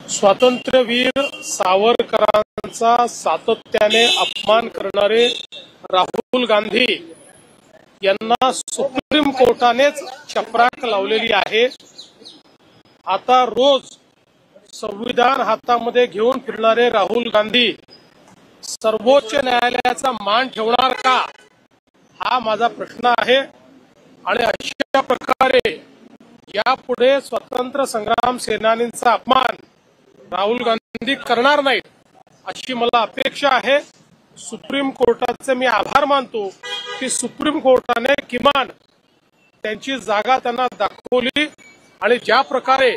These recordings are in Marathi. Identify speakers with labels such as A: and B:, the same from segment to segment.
A: स्वातंत्र्यवीर सावरकरांचा सातत्याने अपमान करणारे राहुल गांधी यांना सुप्रीम कोर्टानेच चपराक लावलेली आहे। आता रोज संविधान हातामध्ये घेऊन फिरणारे राहुल गांधी सर्वोच्च न्यायालयाचा मान ठेवणार का, हा माझा प्रश्न आहे। आणि अशा प्रकारे यापुढे स्वतंत्र संग्राम सेनानींचा अपमान राहुल गांधी करणार नाहीत अशी मला अपेक्षा आहे। सुप्रीम कोर्टाचे मी आभार मानतो की सुप्रीम कोर्टाने किमान त्यांची जागा त्यांना दाखवली आणि ज्या प्रकारे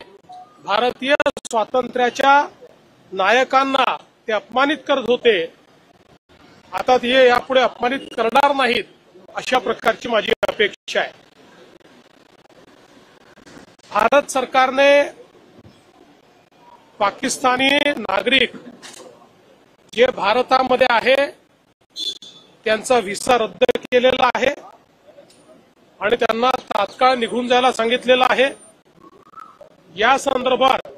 A: भारतीय स्वातंत्र्याच्या नायकांना ते अपमानित करत होते, आता ते यापुढे अपमानित करणार नाहीत अशा प्रकारची माझी अपेक्षा आहे। भारत सरकारने पाकिस्तानी नागरिक जे भारतामध्ये आहे त्यांचा व्हिसा रद्द केलेला आहे आणि त्यांना तात्काळ निघून जायला सांगितलेलं आहे। या संदर्भात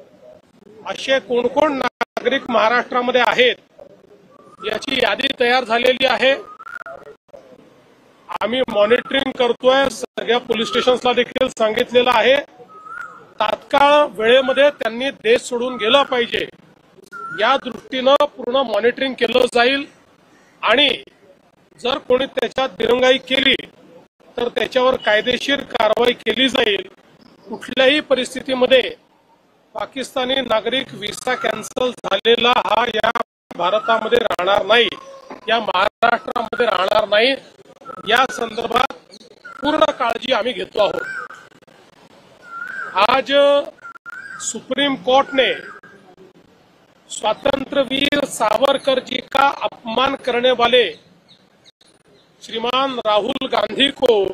A: असे कोण कोण नागरिक महाराष्ट्रामध्ये आहेत याची यादी तयार झालेली आहे। आम्ही मॉनिटरिंग करतोय, सगळ्या पोलीस स्टेशन्सला देखील सांगितलेलं आहे। तात्काळ वेळेमध्ये त्यांनी देश सोडून गेलं पाहिजे या दृष्टीनं पूर्ण मॉनिटरिंग केलं जाईल आणि जर कोणी त्याच्यात दिरंगाई केली तर त्याच्यावर कायदेशीर कारवाई केली जाईल। कुठल्याही परिस्थितीमध्ये पाकिस्तानी नागरिक व्हिसा कॅन्सल झालेला हा या भारतामध्ये राहणार नाही, या महाराष्ट्रामध्ये राहणार नाही। या संदर्भात पूर्ण काळजी आम्ही घेतो आहोत। आज सुप्रीम कोर्ट ने स्वातंत्र्यवीर सावरकर जी का अपमान करने वाले श्रीमान राहुल गांधी को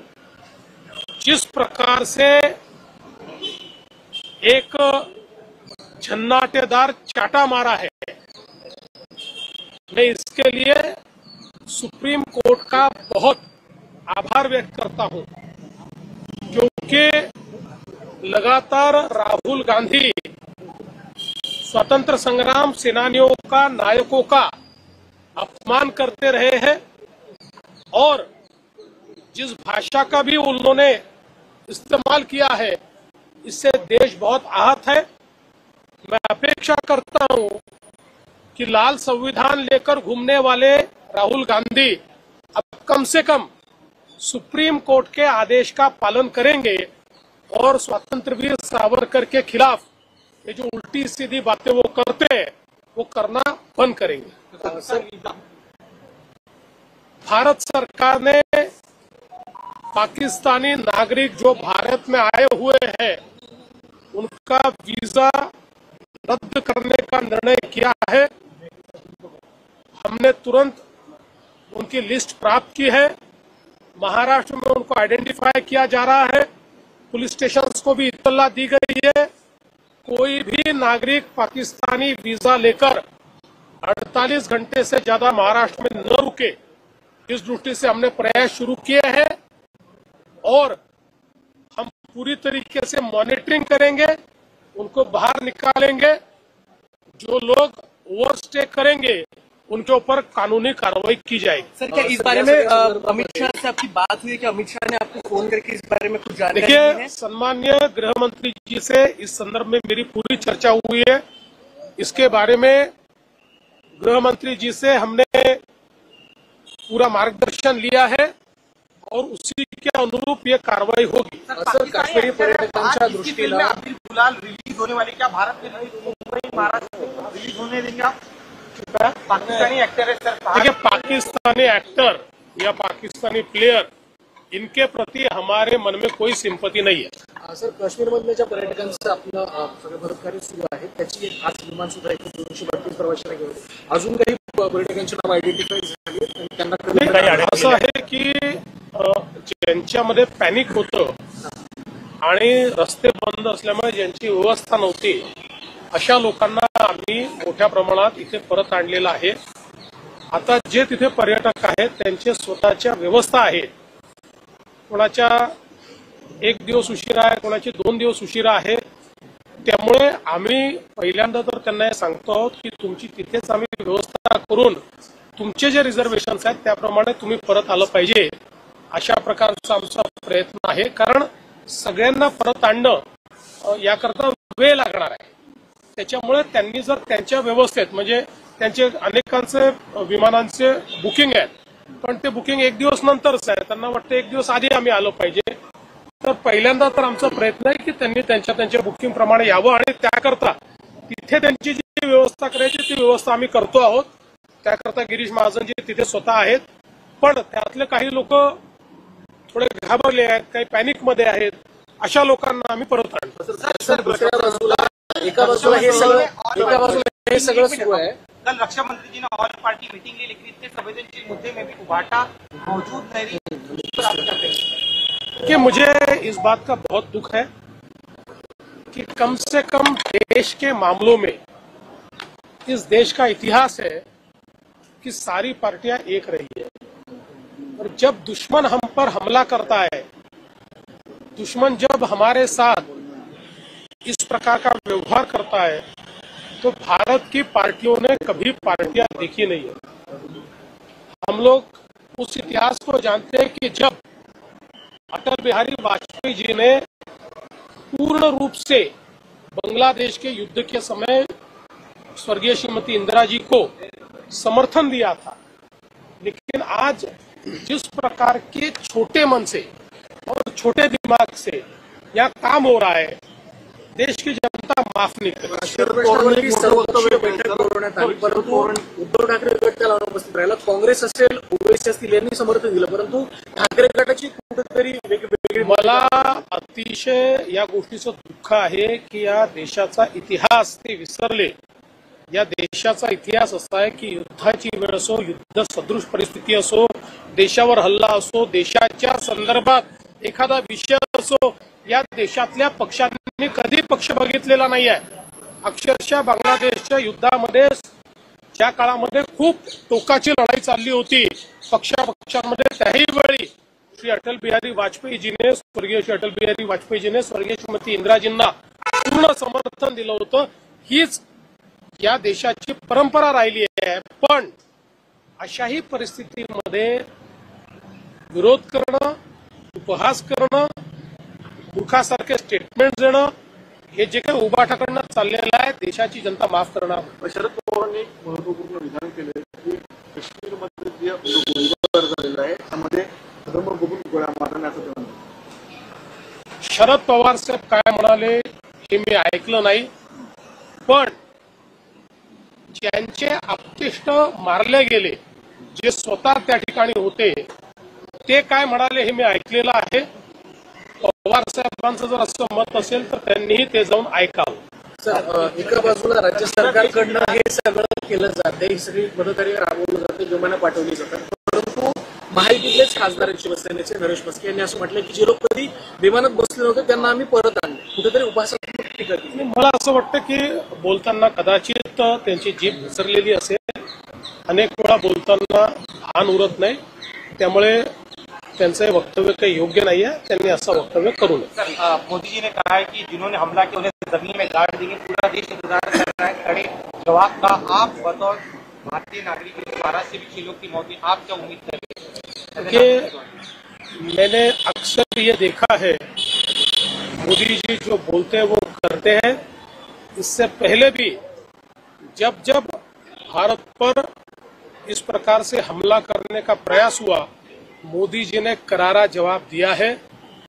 A: जिस प्रकार से एक झन्नाटेदार चाटा मारा है, मैं इसके लिए सुप्रीम कोर्ट का बहुत आभार व्यक्त करता हूं, क्योंकि लगातार राहुल गांधी स्वतंत्र संग्राम सेनानियों का, नायकों का अपमान करते रहे हैं और जिस भाषा का भी उन्होंने इस्तेमाल किया है इससे देश बहुत आहत है। मैं अपेक्षा करता हूं कि लाल संविधान लेकर घूमने वाले राहुल गांधी अब कम से कम सुप्रीम कोर्ट के आदेश का पालन करेंगे और स्वतंत्रवीर सावरकर के खिलाफ ये जो उल्टी सीधी बातें वो करते हैं वो करना बंद करेंगे। भारत सरकार ने पाकिस्तानी नागरिक जो भारत में आए हुए हैं उनका वीजा रद्द करने का निर्णय किया है। हमने तुरंत उनकी लिस्ट प्राप्त की है। महाराष्ट्र में उनको आइडेंटिफाई किया जा रहा है। पुलिस स्टेशंस को भी इत्तला दी गई है। कोई भी नागरिक पाकिस्तानी वीजा लेकर 48 घंटे से ज्यादा महाराष्ट्र में न रुके, इस दृष्टि से हमने प्रयास शुरू किए हैं और हम पूरी तरीके से मॉनिटरिंग करेंगे, उनको बाहर निकालेंगे। जो लोग ओवरस्टे करेंगे उनके ऊपर कानूनी कार्रवाई की जाएगी।
B: सर, क्या इस बारे में अमित शाह से आपकी बात हुई कि अमित शाह ने आपको फोन करके इस बारे में कुछ जानकारी दी है?
A: देखिए, सम्माननीय गृह मंत्री जी से इस संदर्भ में मेरी पूरी चर्चा हुई है। इसके बारे में गृह मंत्री जी से हमने पूरा मार्गदर्शन लिया है और उसी के अनुरूप ये कार्रवाई होगी।
C: सर, काश्मीरी पर्यटकांच्या दृष्टीने अब्दुल गुलाल रिलीज होने वाली, क्या भारत में मुंबई महाराष्ट्र में रिलीज होने देंगे आप? पाकिस्तानी एक्टर है सर।
A: देखिए, पाकिस्तानी एक्टर या पाकिस्तानी प्लेयर इनके प्रति हमारे मन में कोई सिंपती नहीं है।
D: सर, काश्मीरमधल्या ज्या पर्यटकांचं आपलं सगळं बलात्कार सुरू आहे त्याची एक खास विमान सुद्धा 232 प्रवाशांना घेऊन अजून काही पर्यटकांची नाव आयडेंटिफाय झाली आणि त्यांना
A: असं आहे की ज्यांच्यामध्ये पॅनिक होतं आणि रस्ते बंद असल्यामुळे ज्यांची व्यवस्था नव्हती अशा लोकांना आम्ही मोठ्या प्रमाणात इथे परत आणलेलं आहे। आता जे तिथे पर्यटक आहेत त्यांचे स्वतःच्या व्यवस्था आहेत, कोणाच्या 1 दिवस उशिरा आहे, कोणाची 2 दिवस उशिरा आहे. त्यामुळे आम्ही पहिल्यांदा तर त्यांना हे सांगतो आहोत की तुमची तिथेच आम्ही व्यवस्था करून तुमचे जे रिझर्वेशन्स आहेत त्याप्रमाणे तुम्ही परत आलं पाहिजे, अशा प्रकारचा आमचा प्रयत्न आहे. कारण सगळ्यांना परत आणणं याकरता वेळ लागणार आहे. त्याच्यामुळे त्यांनी जर त्यांच्या व्यवस्थेत म्हणजे त्यांचे अनेकांचे विमानांचे बुकिंग आहेत, पण ते बुकिंग 1 दिवस नंतरच आहे. त्यांना वाटतं 1 दिवस आधी आम्ही आलो पाहिजे. तर पहिल्यांदा तर आमचा प्रयत्न आहे की त्यांनी त्यांच्या बुकिंग प्रमाणे यावं आणि त्याकरता तिथे त्यांची जी व्यवस्था करायची ती व्यवस्था आम्ही करतो आहोत. त्याकरता गिरीश महाजनजी तिथे स्वतः आहेत. पण त्यातले काही लोक थोडे घाबरले आहेत, काही पॅनिकमध्ये आहेत. अशा लोकांना आम्ही परत आणतो.
D: एका बाजूला हे सगळं सुरू आहे.
C: कल रक्षा मंत्री जी ने ऑल पार्टी मीटिंग ली, लेकिन इतने संवेदनशील मुद्दे में भी उबाटा मौजूद नहीं रही.
A: कि मुझे इस बात का बहुत दुख है कि कम से कम देश के मामलों में इस देश का इतिहास है कि सारी पार्टियां एक रही है. और जब दुश्मन हम पर हमला करता है, दुश्मन जब हमारे साथ इस प्रकार का व्यवहार करता है, तो भारत की पार्टियों ने कभी पार्टियां देखी नहीं है. हम लोग उस इतिहास को जानते हैं कि जब अटल बिहारी वाजपेयी जी ने पूर्ण रूप से बांग्लादेश के युद्ध के समय स्वर्गीय श्रीमती इंदिरा जी को समर्थन दिया था, लेकिन आज जिस प्रकार के छोटे मन से और छोटे दिमाग से यहाँ काम हो रहा है, देश की जनता माफ नहीं करेगी.
D: शरद पवारांनी सर्वपक्षीय बैठक बोलवण्यात आली, परंतु उद्धव ठाकरे गट त्याला अनुपस्थित राहिला. काँग्रेस असेल, ओबीसी असतील यांनी समर्थन दिलं, परंतु ठाकरे गटाची कुठेतरी वेगवेगळी.
A: मला अतिशय या गोष्टीचं दुःख आहे की या देशाचा इतिहास ते विसरले. या देशाचा इतिहास असा आहे की युद्धाची वेळ असो, युद्ध सदृश परिस्थिती असो, देशावर हल्ला असो, देशाच्या संदर्भात एखादा विषय असो, या देशातल्या पक्षांनी कधी पक्ष बघितलेला नाही आहे. अक्षरशः बांगलादेशच्या युद्धामध्ये ज्या काळामध्ये खूप टोकाची लढाई चालली होती पक्षांमध्ये, त्याही वेळी श्री अटल बिहारी वाजपेयीजीने, स्वर्गीय श्री अटल बिहारी वाजपेयीजीने स्वर्गीय श्रीमती इंदिराजींना पूर्ण समर्थन दिलं होतं. हीच या देशाची परंपरा राहिली आहे. पण अशाही परिस्थितीमध्ये विरोध करणं, उपहास करणं, मूर्खासारखे स्टेटमेंट देणं, हे जे काही उभाटाकडनं चाललेलं आहे, देशाची जनता माफ करणार.
E: शरद पवारांनी एक महत्वपूर्ण विधान केलं की काश्मीरमध्ये जे गोळीबार झालेला आहे त्यामध्ये धर्म बघून गोळ्या मारण्याचं ते म्हणतात.
A: शरद पवार साहेब काय म्हणाले हे मी ऐकलं नाही, पण ज्यांचे आप्तेष्ट मारले गेले, जे स्वतः त्या ठिकाणी होते, ते काय म्हणाले हे मी ऐकलेलं आहे. पवार साहेबांचं जर असं मत असेल तर त्यांनीही ते जाऊन ऐकावं.
D: सर, एका बाजूला राज्य सरकारकडनं हे सगळं केलं जाते, ही सगळी मदतकार्य राबवलं जाते, विमानं पाठवली जातात, परंतु महायुतीतलेच खासदार आहेत शिवसेनेचे नरेश म्हस्के यांनी असं म्हटलं की जे लोक कधी विमानात बसले नव्हते त्यांना आम्ही परत आणले. कुठेतरी उपासनात्मक टीका केली.
A: मला असं वाटतं की बोलताना कदाचित त्यांची जीभ घसरलेली असेल, अनेक वेळा बोलताना भान उरत नाही, त्यामुळे त्यांचं हे वक्तव्य काही योग्य नाही आहे. त्यांनी असं वक्तव्य करू नये.
C: सर, मोदी जी ने कहा है कि जिन्होंने हमला किया उन्हें जमीन में गाड़ देंगे, पूरा देश इंतजार कर रहा है कड़े जवाब का. आप बतौर भारतीय नागरिक 12 से भी 6 लोग की मौत हुई, आप क्या उम्मीद करेंगे?
A: कि मैंने अक्सर ये देखा है, मोदी जी जो बोलते हैं वो करते हैं. इससे पहले भी जब जब भारत पर इस प्रकार से हमला करने का प्रयास हुआ, मोदी जी ने करारा जवाब दिया है.